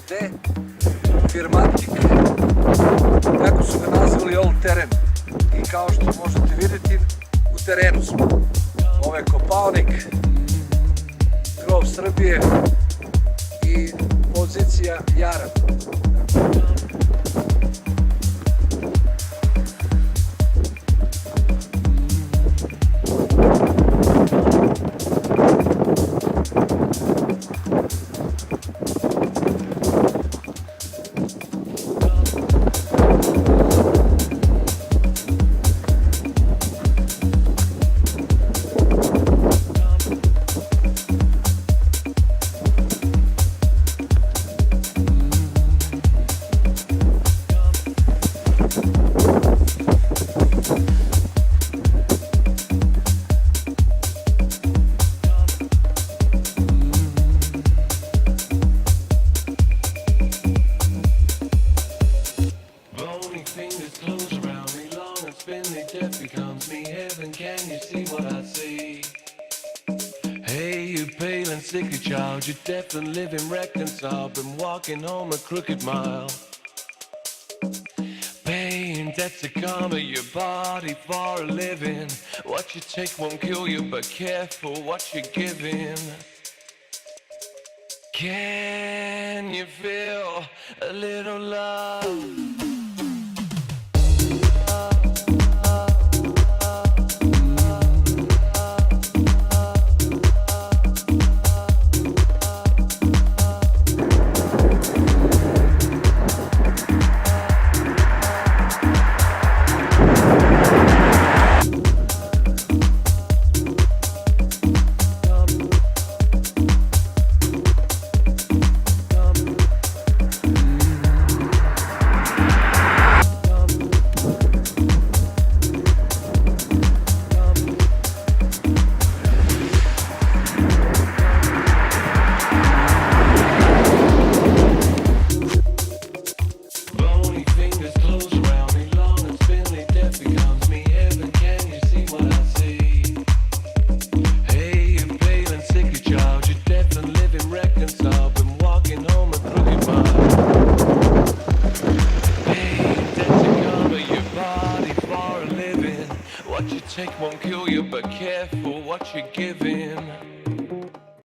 D, Firmatik, kako su ga nazvali All Terrain. I kao što možete vidjeti, u terenu smo. Ovo je Kopaonik, Grov Srbije i pozicija Jaran. Death becomes me heaven, can you see what I see? Hey, you pale and sickly child, you're deaf and living reconciled, been walking home a crooked mile. Paying debt to karma, your body for a living. What you take won't kill you, but careful what you're giving. Can you feel a little love? What you take won't kill you, but careful what you're giving.